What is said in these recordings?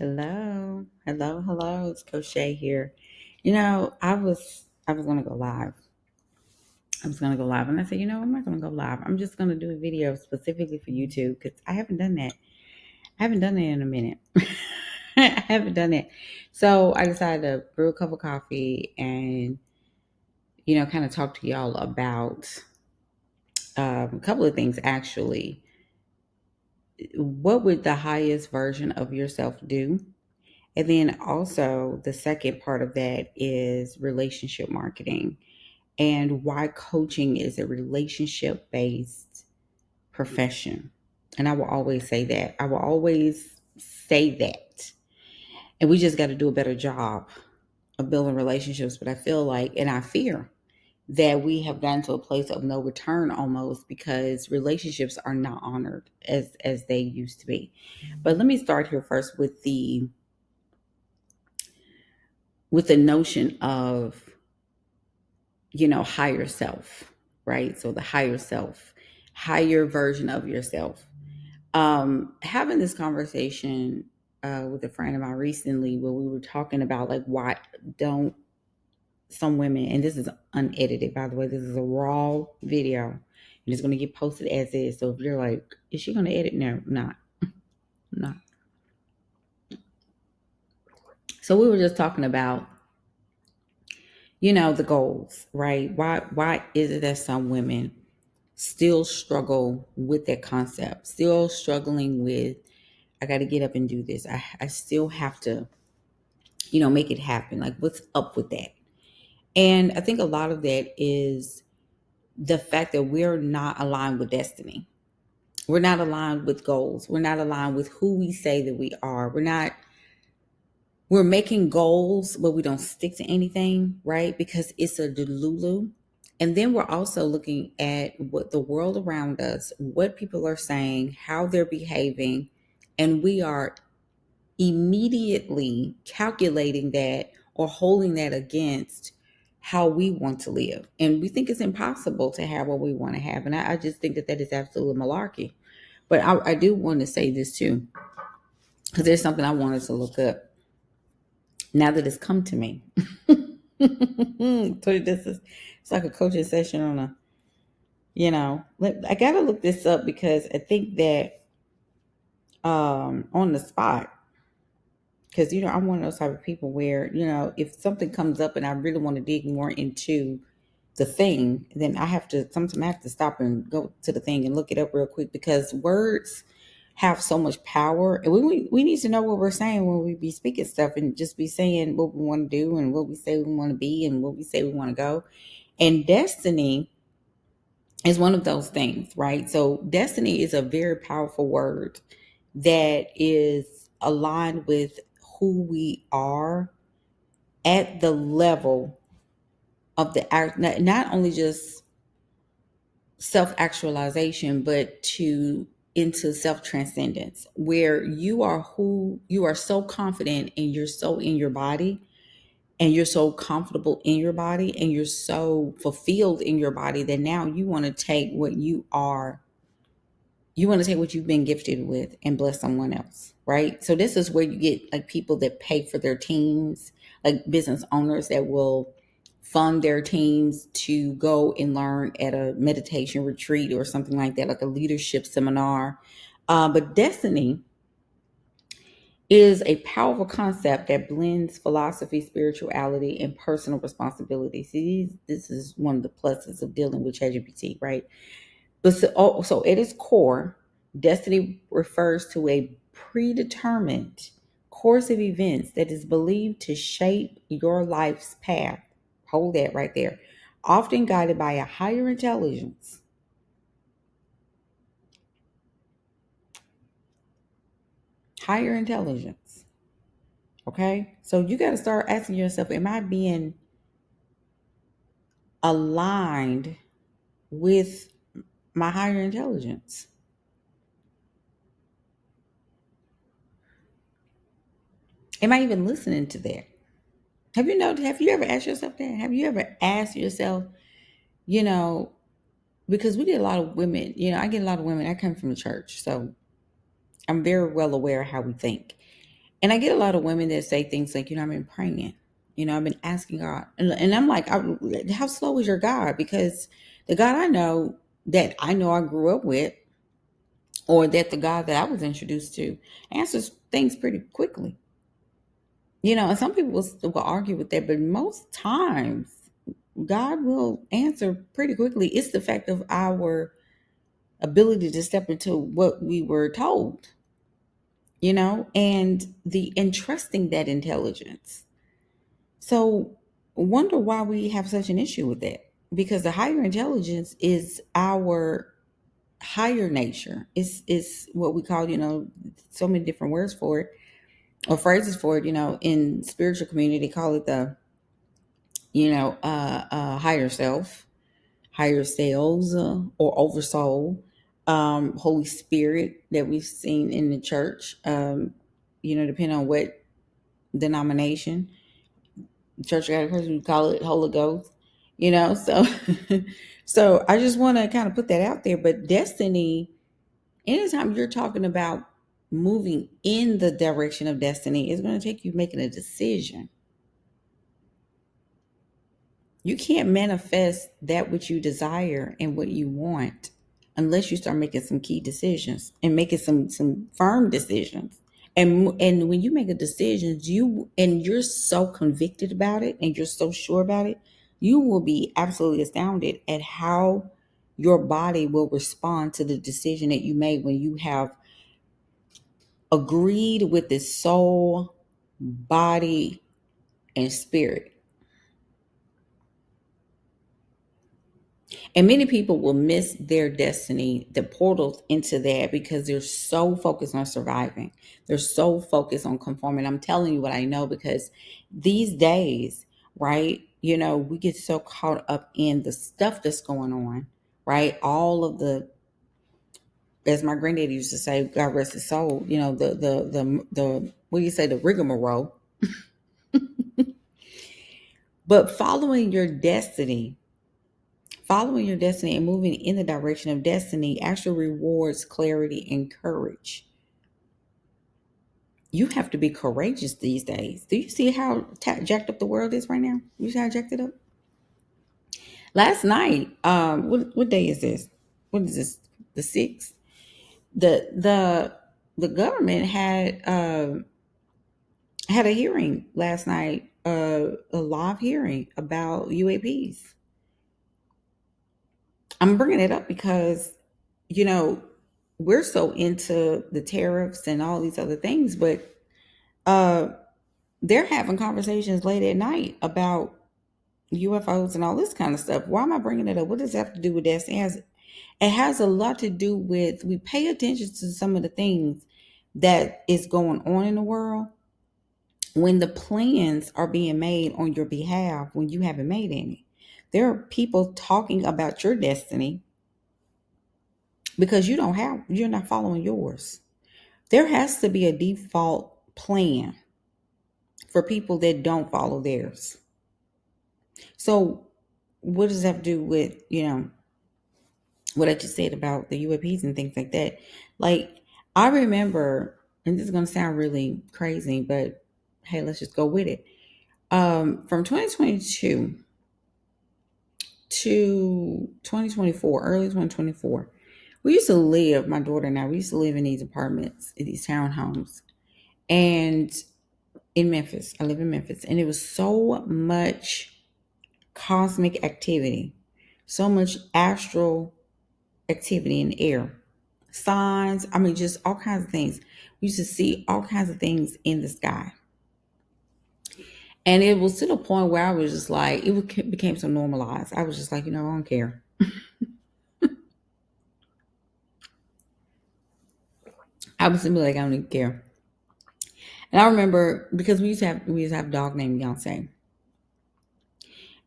Hello, hello, hello. It's Coach Shay here. I was gonna go live. I was gonna go live, and I said, I'm not gonna go live. I'm just gonna do a video specifically for YouTube because I haven't done that. I haven't done that in a minute. I haven't done it. So I decided to brew a cup of coffee and kind of talk to y'all about a couple of things actually. What would the highest version of yourself do? And then also, the second part of that is relationship marketing and why coaching is a relationship based profession. And I will always say that. I will always say that. And we just got to do a better job of building relationships. But I feel like, and I fear that we have gotten to a place of no return almost because relationships are not honored as they used to be. But let me start here first with the notion of higher self, right? So the higher self, higher version of yourself. Having this conversation with a friend of mine recently where we were talking about like why don't some women, and this is unedited by the way, this is a raw video and it's going to get posted as is. So if you're like, is she going to edit? No, not. So we were just talking about the goals, right? Why is it that some women still struggle with that concept, still struggling with, I got to get up and do this. I still have to, make it happen. Like, what's up with that? And I think a lot of that is the fact that we're not aligned with destiny. We're not aligned with goals. We're not aligned with who we say that we are. We're making goals, but we don't stick to anything, right? Because it's a delulu. And then we're also looking at what the world around us, what people are saying, how they're behaving, and we are immediately calculating that or holding that against how we want to live. And we think it's impossible to have what we want to have. And I just think that that is absolute malarkey. But I do want to say this too, because there's something I wanted to look up now that it's come to me. So this is, it's like a coaching session on a, I gotta look this up because I think that on the spot, because I'm one of those type of people where if something comes up and I really want to dig more into the thing, then I have to stop and go to the thing and look it up real quick because words have so much power, and we need to know what we're saying when we be speaking stuff and just be saying what we want to do and what we say we want to be and what we say we want to go. And destiny is one of those things, right? So destiny is a very powerful word that is aligned with who we are at the level of the act, not only just self-actualization, but to into self-transcendence, where you are so confident and you're so in your body and you're so comfortable in your body and you're so fulfilled in your body that now you want to take what you are, you want to take what you've been gifted with and bless someone else, right? So this is where you get like people that pay for their teams, like business owners that will fund their teams to go and learn at a meditation retreat or something like that, like a leadership seminar. But destiny is a powerful concept that blends philosophy, spirituality, and personal responsibility. See, this is one of the pluses of dealing with ChatGPT, right? But so at its core, destiny refers to a predetermined course of events that is believed to shape your life's path. Hold that right there. Often guided by a higher intelligence. Higher intelligence. Okay? So you got to start asking yourself, am I being aligned with my higher intelligence? Am I even listening to that? Have you ever asked yourself that? Have you ever asked yourself, you know, because we get a lot of women, I get a lot of women, I come from the church, so I'm very well aware of how we think. And I get a lot of women that say things like, I've been praying, I've been asking God. And I'm like, how slow is your God? Because the God I know I grew up with, or that the God that I was introduced to, answers things pretty quickly. And some people will argue with that, but most times God will answer pretty quickly. It's the fact of our ability to step into what we were told, and the entrusting that intelligence. So wonder why we have such an issue with that. Because the higher intelligence is our higher nature. It's what we call, so many different words for it or phrases for it, in spiritual community, they call it the, higher self, higher selves, or oversoul, Holy Spirit that we've seen in the church, depending on what denomination. Church got a person who call it Holy Ghost, so so I just want to kind of put that out there. But destiny, anytime you're talking about moving in the direction of destiny, is going to take you making a decision. You can't manifest that which you desire and what you want unless you start making some key decisions and making some firm decisions. And when you make a decision, you're so convicted about it and you're so sure about it, you will be absolutely astounded at how your body will respond to the decision that you made when you have agreed with the soul, body, and spirit. And many people will miss their destiny, the portals into that, because they're so focused on surviving. They're so focused on conforming. I'm telling you what I know, because these days, right, we get so caught up in the stuff that's going on, right? All of the, as my granddaddy used to say, God rest his soul, the what do you say, the rigmarole. But following your destiny and moving in the direction of destiny actually rewards clarity and courage. You have to be courageous these days. Do you see how jacked up the world is right now? You see how jacked it up? Last night, what day is this? What is this? The 6th. The government had a hearing last night, a live hearing about UAPs. I'm bringing it up because, you know, we're so into the tariffs and all these other things, but uh, they're having conversations late at night about UFOs and all this kind of stuff. Why am I bringing it up? What does that have to do with this? It has a lot to do with, we pay attention to some of the things that is going on in the world when the plans are being made on your behalf when you haven't made any. There are people talking about your destiny because you're not following yours. There has to be a default plan for people that don't follow theirs. So what does that have to do with, what I just said about the UAPs and things like that? Like, I remember, and this is going to sound really crazy, but hey, let's just go with it. From 2022 to 2024, early 2024, we used to live, my daughter and I, we used to live in these apartments, in these townhomes. And in Memphis, I live in Memphis, and it was so much cosmic activity, so much astral activity in the air, signs. I mean, just all kinds of things. We used to see all kinds of things in the sky. And it was to the point where I was just like, became so normalized. I was just like, I don't care. I was simply like, I don't even care. And I remember, because we used to have a dog named Beyonce.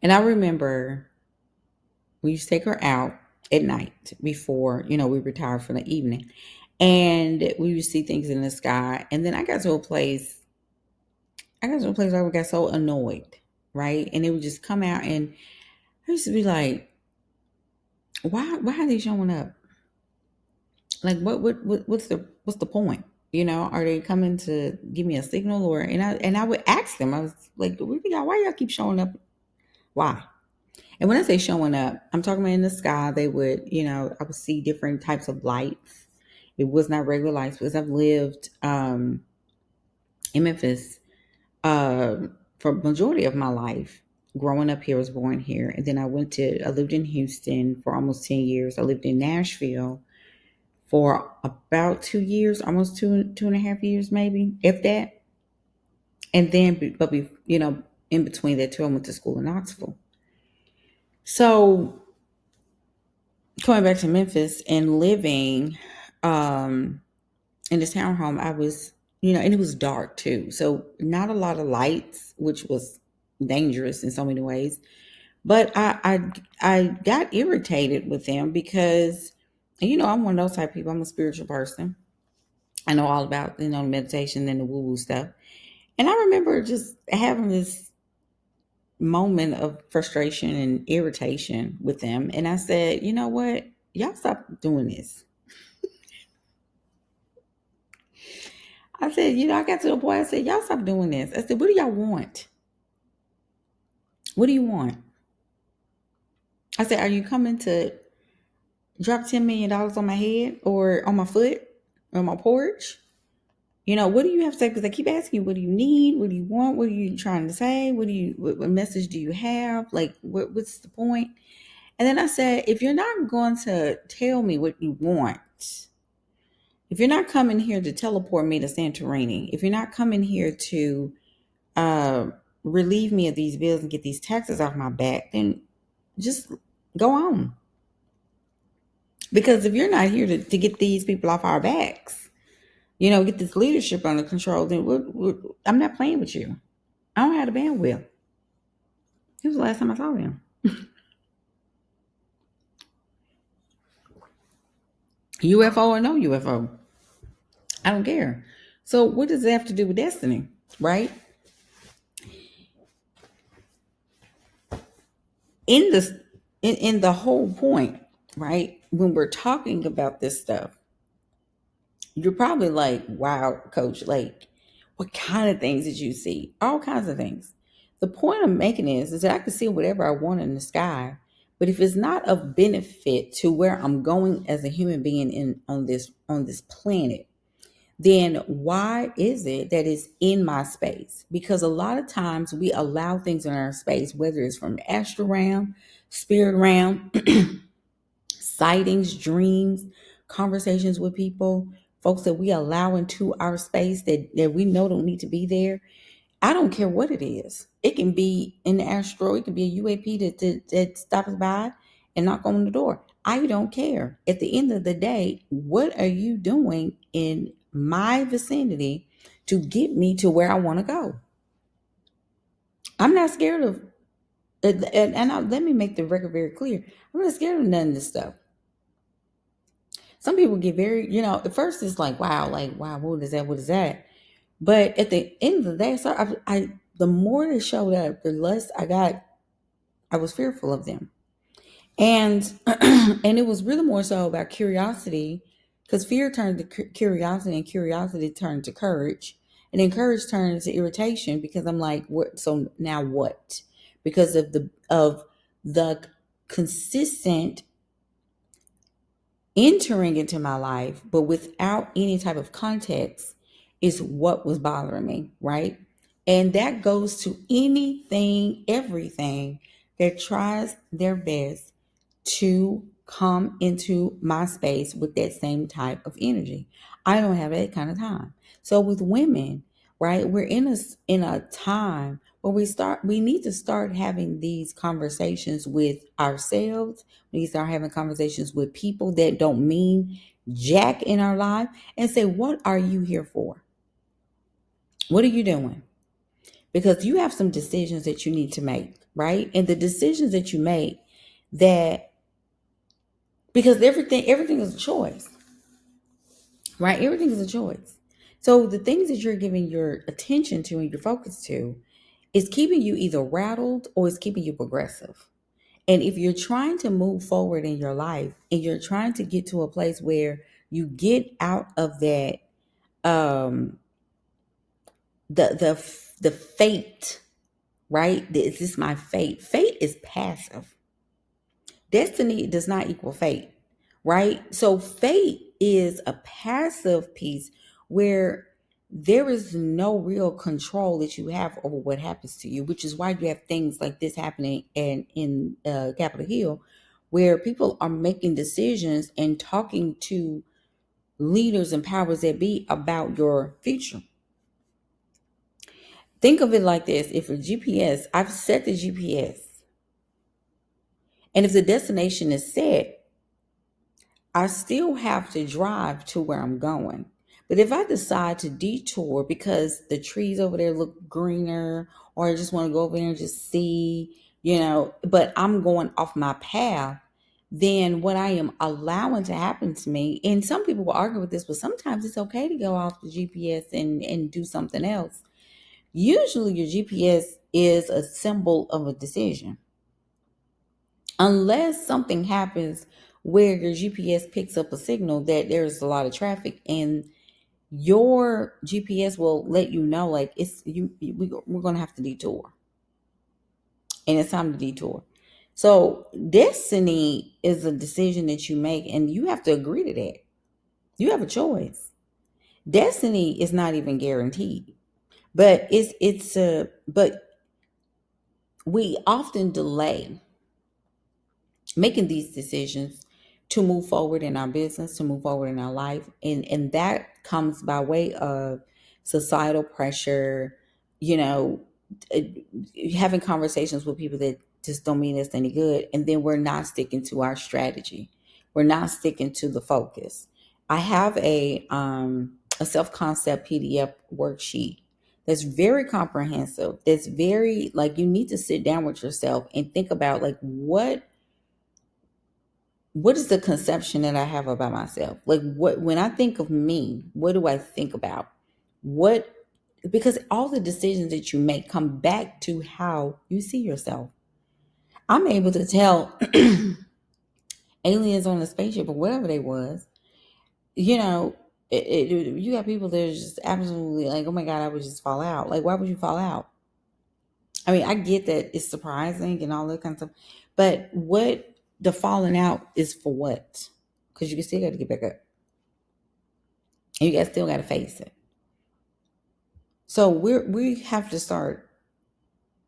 And I remember we used to take her out at night before, we retired for the evening. And we would see things in the sky. And then I got to a place where I got so annoyed, right? And it would just come out, and I used to be like, why are they showing up? Like, what's the point? Are they coming to give me a signal? And I would ask them, I was like, why y'all keep showing up? Why? And when I say showing up, I'm talking about in the sky. They would, I would see different types of lights. It was not regular lights because I've lived in Memphis for majority of my life. Growing up here, I was born here, and then I lived in Houston for almost 10 years. I lived in Nashville for about 2 years, almost 2.5 years, maybe, if that. And then, in between that too, I went to school in Knoxville. So coming back to Memphis and living in this townhome, I was, and it was dark too. So not a lot of lights, which was dangerous in so many ways. But I got irritated with them because, I'm one of those type of people. I'm a spiritual person. I know all about, meditation and the woo woo stuff. And I remember just having this moment of frustration and irritation with them. And I said, you know what? Y'all stop doing this. I said, I got to a point, I said, y'all stop doing this. I said, what do y'all want? What do you want? I said, are you coming to drop $10 million on my head or on my foot or on my porch? What do you have to say? Because I keep asking you, what do you need? What do you want? What are you trying to say? What message do you have? Like, what's the point? And then I said, if you're not going to tell me what you want, if you're not coming here to teleport me to Santorini, if you're not coming here to uh, relieve me of these bills and get these taxes off my back, then just go on. Because if you're not here to get these people off our backs, get this leadership under control, then I'm not playing with you. I don't have the bandwidth. It was the last time I saw them. UFO or no UFO. I don't care. So what does it have to do with destiny, right? In this, in the whole point, right? When we're talking about this stuff, you're probably like, wow, coach, like, what kind of things did you see? All kinds of things. The point I'm making is that I can see whatever I want in the sky, but if it's not of benefit to where I'm going as a human being on this planet, then why is it that it's in my space? Because a lot of times we allow things in our space, whether it's from the astral realm, spirit realm, sightings, dreams, conversations with people, folks that we allow into our space that we know don't need to be there. I don't care what it is. It can be an astro, it can be a UAP that stops by and knock on the door. I don't care. At the end of the day, what are you doing in my vicinity to get me to where I want to go? I'm not scared of, let me make the record very clear. I'm not scared of none of this stuff. Some people get very, at first it's like, wow, what is that? What is that? But at the end of the day, so the more they showed up, the less I was fearful of them. And and it was really more so about curiosity, because fear turned to curiosity, and curiosity turned to courage, and then courage turned to irritation, because I'm like, what? So now what? Because of the consistent entering into my life, but without any type of context, is what was bothering me, right? And that goes to anything, everything that tries their best to come into my space with that same type of energy. I don't have that kind of time. So with women, right, we're in a time where we need to start having these conversations with ourselves. We need to start having conversations with people that don't mean jack in our life, and say, what are you here for? What are you doing? Because you have some decisions that you need to make, right? And the decisions that you make, that because everything is a choice, right? Everything is a choice. So the things that you're giving your attention to and your focus to is keeping you either rattled or is keeping you progressive. And if you're trying to move forward in your life and you're trying to get to a place where you get out of that um the fate, right? Is this my fate? Fate is passive. Destiny does not equal fate, right? So fate is a passive piece where there is no real control that you have over what happens to you, which is why you have things like this happening in Capitol Hill, where people are making decisions and talking to leaders and powers that be about your future. Think of it like this: if a GPS, I've set the GPS, and if the destination is set, I still have to drive to where I'm going. But if I decide to detour because the trees over there look greener, or I just want to go over there and just see, but I'm going off my path, then what I am allowing to happen to me, and some people will argue with this, but sometimes it's okay to go off the GPS and do something else. Usually your GPS is a symbol of a decision. Unless something happens where your GPS picks up a signal that there's a lot of traffic, and your GPS will let you know, like, we're going to have to detour, and it's time to detour. So destiny is a decision that you make, and you have to agree to that. You have a choice. Destiny is not even guaranteed, but but we often delay making these decisions to move forward in our business, to move forward in our life. And that comes by way of societal pressure, you know, uh, having conversations with people that just don't mean us any good. And then we're not sticking to our strategy. We're not sticking to the focus. I have a self-concept PDF worksheet that's very comprehensive. That's very, like, you need to sit down with yourself and think about, like, what is the conception that I have about myself? Like, what, when I think of me, what do I think about? What, because all the decisions that you make come back to how you see yourself. I'm able to tell aliens on a spaceship or whatever they was, you know, you got people that are just absolutely like, oh my God, I would just fall out. Like, why would you fall out? I mean, I get that it's surprising and all that kind of stuff, but what, the falling out is for what? Because you can still got to get back up. And you guys still got to face it. So we have to start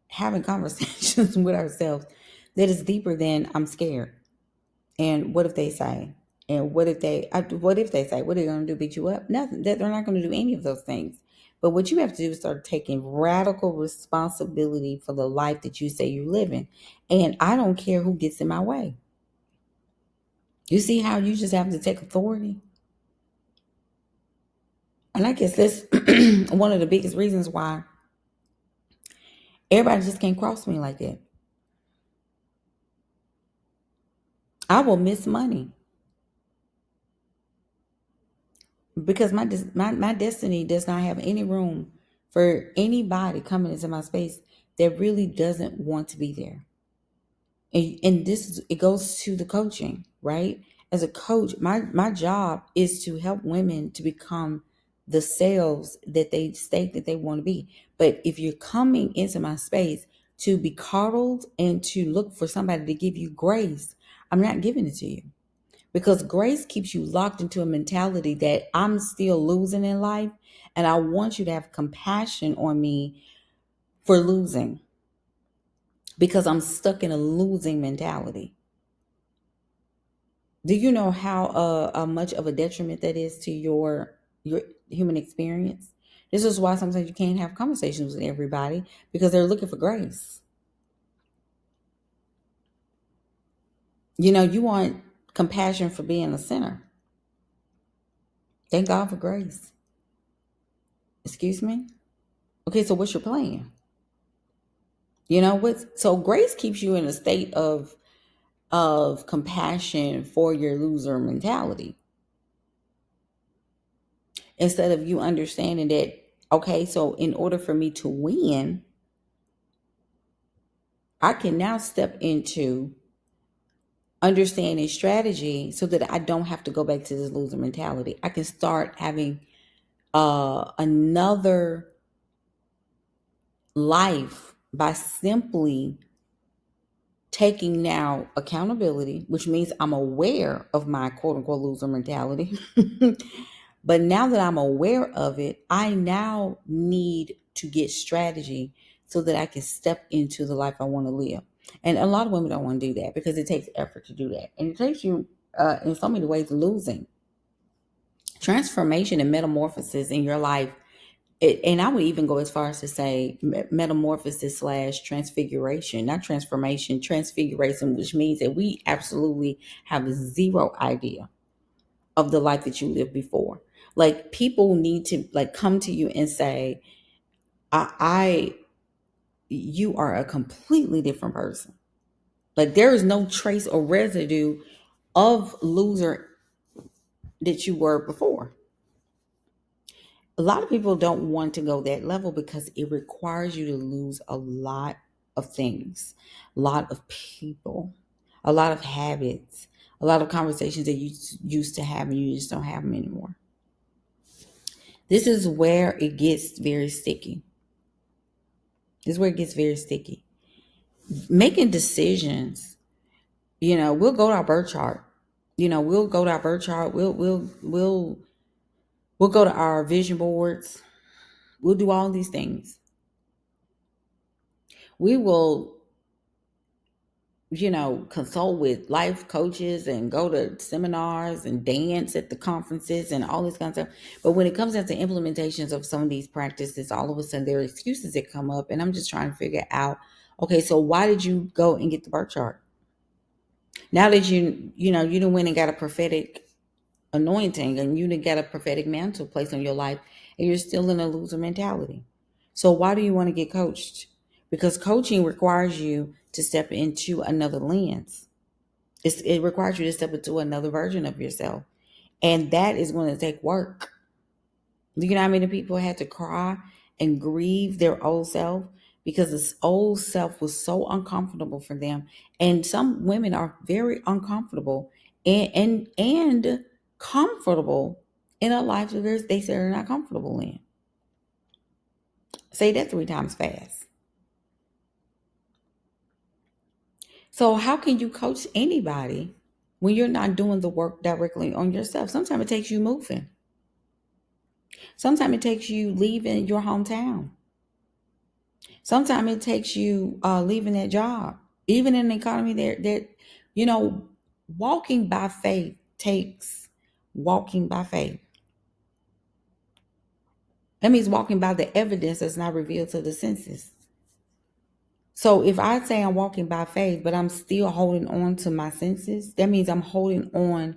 having conversations with ourselves that is deeper than I'm scared. And what if they say? And what if they say? What are they going to do? Beat you up? Nothing. They're not going to do any of those things. But what you have to do is start taking radical responsibility for the life that you say you're living. And I don't care who gets in my way. You see how you just have to take authority? And I guess that's one of the biggest reasons why everybody just can't cross me like that. I will miss money because my destiny does not have any room for anybody coming into my space that really doesn't want to be there. And it goes to the coaching, right? As a coach, my job is to help women to become the selves that they state that they want to be. But if you're coming into my space to be coddled and to look for somebody to give you grace, I'm not giving it to you. Because grace keeps you locked into a mentality that I'm still losing in life. And I want you to have compassion on me for losing, because I'm stuck in a losing mentality. Do you know how much of a detriment that is to your human experience? This is why sometimes you can't have conversations with everybody, because they're looking for grace. You want compassion for being a sinner. Thank God for grace. Excuse me? Okay, so what's your plan? So grace keeps you in a state of compassion for your loser mentality, instead of you understanding that, okay, so in order for me to win, I can now step into understanding strategy so that I don't have to go back to this loser mentality. I can start having another life by simply taking now accountability, which means I'm aware of my quote unquote loser mentality. But now that I'm aware of it, I now need to get strategy so that I can step into the life I want to live. And a lot of women don't want to do that because it takes effort to do that. And it takes you, in so many ways, losing. Transformation and metamorphosis in your life, and I would even go as far as to say metamorphosis slash transfiguration, not transformation, transfiguration, which means that we absolutely have zero idea of the life that you lived before. Like, people need to like come to you and say, I you are a completely different person. Like, there is no trace or residue of loser that you were before. A lot of people don't want to go that level because it requires you to lose a lot of things, a lot of people, a lot of habits, a lot of conversations that you used to have and you just don't have them anymore. This is where it gets very sticky. This is where it gets very sticky. Making decisions, we'll go to our birth chart. We'll go to our birth chart. We'll go to our vision boards. We'll do all these things. We will, consult with life coaches and go to seminars and dance at the conferences and all this kind of stuff. But when it comes down to implementations of some of ththese practices, all of a sudden there are excuses that come up. And I'm just trying to figure out, okay, so why did you go and get the birth chart? Now that you done went and got a prophetic anointing and you done got a prophetic mantle placed on your life, and you're still in a loser mentality. So why do you want to get coached? Because coaching requires you to step into another lens. It requires you to step into another version of yourself. And that is going to take work. You know how many people had to cry and grieve their old self because this old self was so uncomfortable for them. And some women are very uncomfortable and comfortable in a life that they say they're not comfortable in. Say that 3 times fast. So how can you coach anybody when you're not doing the work directly on yourself? Sometimes it takes you moving. Sometimes it takes you leaving your hometown. Sometimes it takes you leaving that job. Even in the economy that you know, walking by faith takes walking by faith. That means walking by the evidence that's not revealed to the senses. So if I say I'm walking by faith, but I'm still holding on to my senses, that means I'm holding on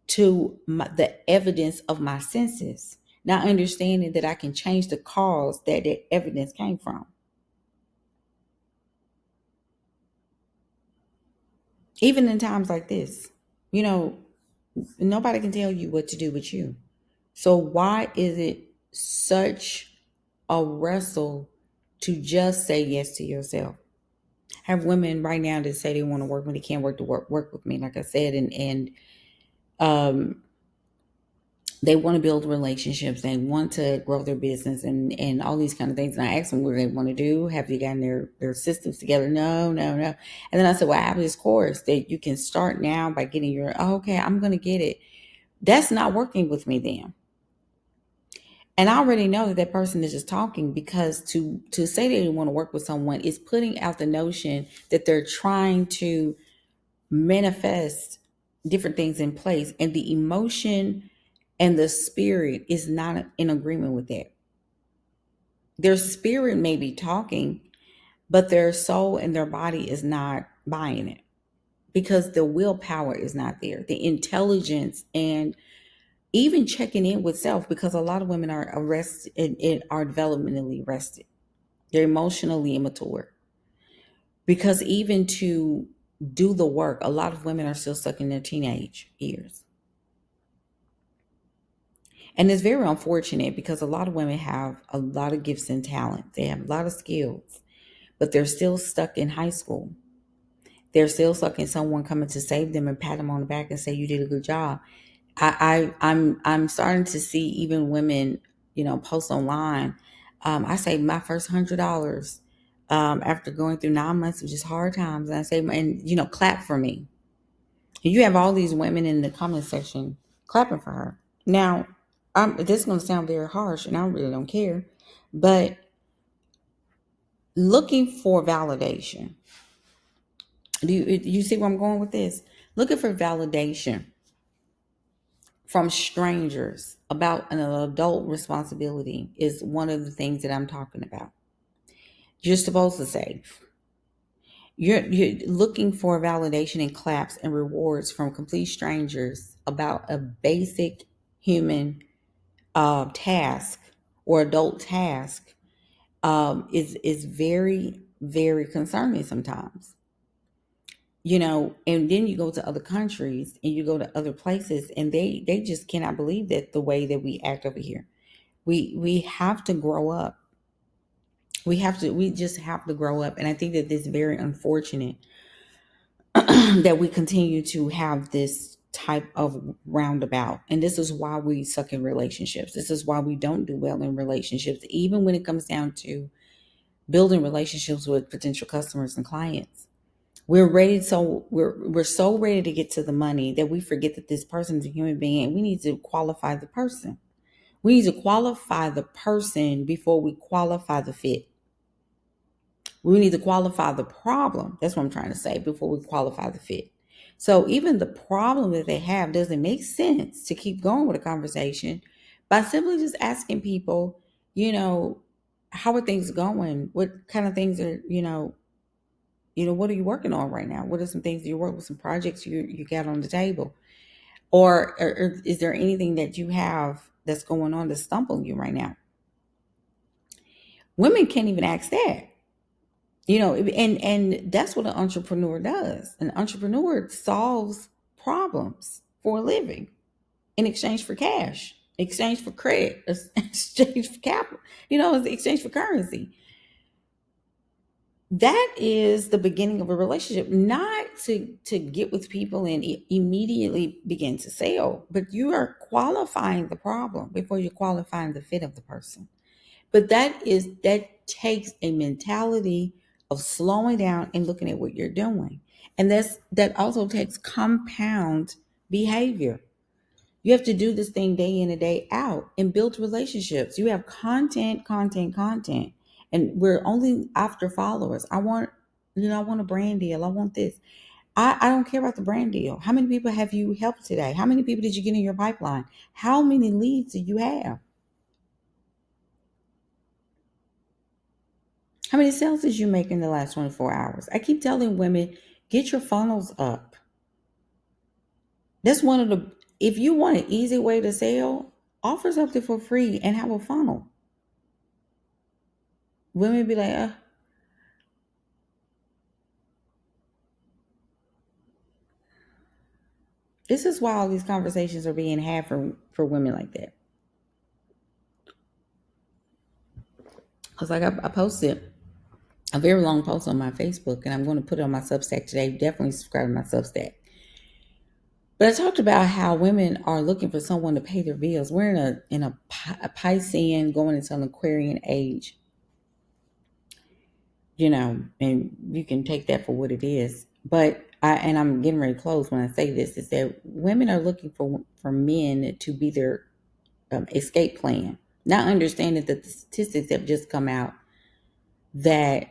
to the evidence of my senses, not understanding that I can change the cause that evidence came from. Even in times like this, you know, nobody can tell you what to do but you. So why is it such a wrestle to just say yes to yourself? I have women right now that say they want to work when they can't work with me, like I said, and um they want to build relationships, they want to grow their business and all these kind of things. And I asked them what they want to do. Have they gotten their systems together? No, no, no. And then I said, well, I have this course that you can start now by getting okay, I'm going to get it. That's not working with me then. And I already know that person is just talking, because to say they want to work with someone is putting out the notion that they're trying to manifest different things in place, and the emotion and the spirit is not in agreement with that. Their spirit may be talking, but their soul and their body is not buying it, because the willpower is not there, the intelligence, and even checking in with self, because a lot of women are arrested and are developmentally arrested. They're emotionally immature, because even to do the work, a lot of women are still stuck in their teenage years. And it's very unfortunate, because a lot of women have a lot of gifts and talent. They have a lot of skills, but they're still stuck in high school. They're still stuck in someone coming to save them and pat them on the back and say you did a good job. I'm starting to see even women post online. I saved my first $100 after going through 9 months of just hard times. And I say, and clap for me. And you have all these women in the comment section clapping for her. Now, this is going to sound very harsh, and I really don't care, but looking for validation. Do you see where I'm going with this? Looking for validation from strangers about an adult responsibility is one of the things that I'm talking about. You're supposed to save. You're looking for validation and claps and rewards from complete strangers about a basic human task or adult task is very, very concerning sometimes. And then you go to other countries and you go to other places, and they just cannot believe that the way that we act over here. We have to grow up. We just have to grow up. And I think that this is very unfortunate that we continue to have this type of roundabout. And this is why we suck in relationships. This is why we don't do well in relationships, even when it comes down to building relationships with potential customers and clients. We're so ready to get to the money that we forget that this person is a human being, and we need to qualify the person. We need to qualify the person before we qualify the fit. We need to qualify the problem. That's what I'm trying to say, before we qualify the fit. So even the problem that they have doesn't make sense to keep going with a conversation by simply just asking people, how are things going? What kind of things are, what are you working on right now? What are some things you work with, some projects you got on the table? Or is there anything that you have that's going on that's stumbling you right now? Women can't even ask that. And that's what an entrepreneur does. An entrepreneur solves problems for a living in exchange for cash, exchange for credit, exchange for capital, in exchange for currency. That is the beginning of a relationship, not to get with people and immediately begin to sell, but you are qualifying the problem before you're qualifying the fit of the person. But that takes a mentality of slowing down and looking at what you're doing. And that also takes compound behavior. You have to do this thing day in and day out and build relationships. You have content. And we're only after followers. I want a brand deal. I want this. I don't care about the brand deal. How many people have you helped today? How many people did you get in your pipeline? How many leads do you have? How many sales did you make in the last 24 hours? I keep telling women, get your funnels up. That's if you want an easy way to sell, offer something for free and have a funnel. Women be like, This is why all these conversations are being had for women like that. Because I posted a very long post on my Facebook, and I'm going to put it on my Substack today. Definitely subscribe to my Substack. But I talked about how women are looking for someone to pay their bills. We're in a Piscean going into an Aquarian age, and you can take that for what it is. But I'm getting ready to close when I say this, is that women are looking for men to be their escape plan. Not understanding that the statistics have just come out that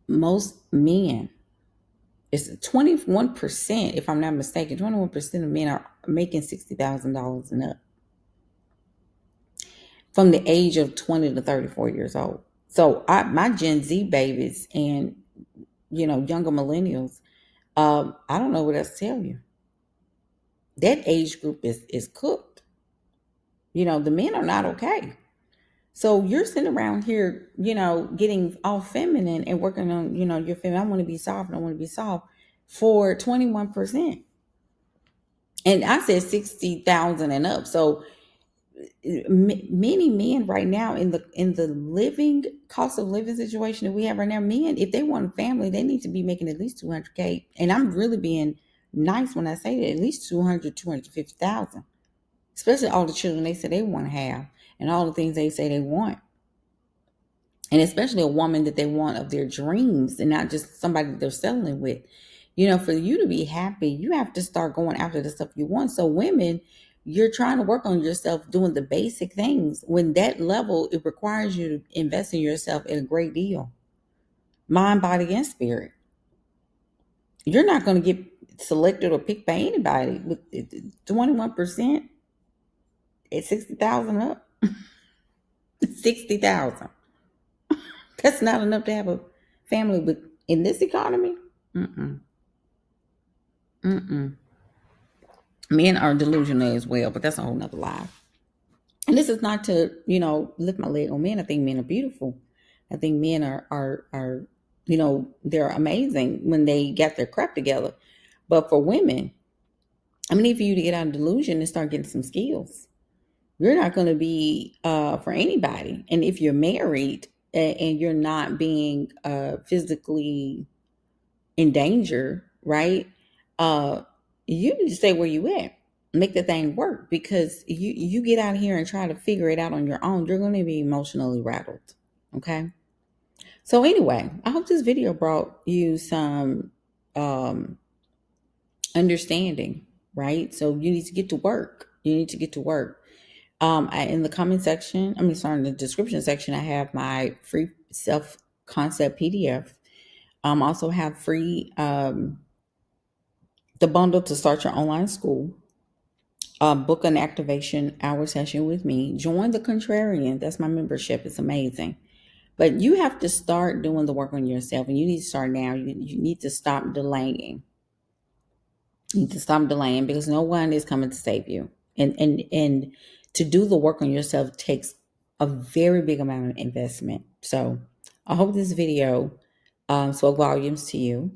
most men, it's 21%, if I'm not mistaken, 21% of men are making $60,000 and up from the age of 20 to 34 years old. So my Gen Z babies and, younger millennials, I don't know what else to tell you. That age group is cooked. The men are not okay. So you're sitting around here, getting all feminine and working on, your feminine. I want to be soft. For 21%. And I said 60,000 and up. So many men right now in the living cost of living situation that we have right now, men, if they want a family, they need to be making at least 200K. And I'm really being nice when I say that, at least 200, 250,000, especially all the children they say they want to have. and all the things they say they want. And especially a woman that they want of their dreams and not just somebody that they're settling with. For you to be happy, you have to start going after the stuff you want. So women, you're trying to work on yourself doing the basic things. When that level, it requires you to invest in yourself in a great deal. Mind, body, and spirit. You're not going to get selected or picked by anybody with 21% at 60,000 up. 60,000. That's not enough to have a family with in this economy. Mm-mm. Mm-mm. Men are delusional as well, but that's a whole nother lie. And this is not to, lift my leg on men. I think men are beautiful. I think men are they're amazing when they get their crap together. But for women, I need for you to get out of delusion and start getting some skills. You're not going to be for anybody. And if you're married and you're not being physically in danger, right? Uh, you need to stay where you at. Make the thing work, because you get out here and try to figure it out on your own, you're going to be emotionally rattled. Okay. So anyway, I hope this video brought you some um, understanding, right? So you need to get to work. You need to get to work. In the comment section, in the description section, I have my free self concept PDF. Also have free the bundle to start your online school. Book an activation hour session with me. Join the Contrarian. That's my membership. It's amazing. But you have to start doing the work on yourself, and you need to start now. You need to stop delaying. You need to stop delaying, because no one is coming to save you. And to do the work on yourself takes a very big amount of investment. So I hope this video spoke volumes to you.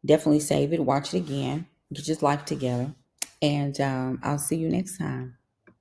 Definitely save it, watch it again, get your life together, and I'll see you next time.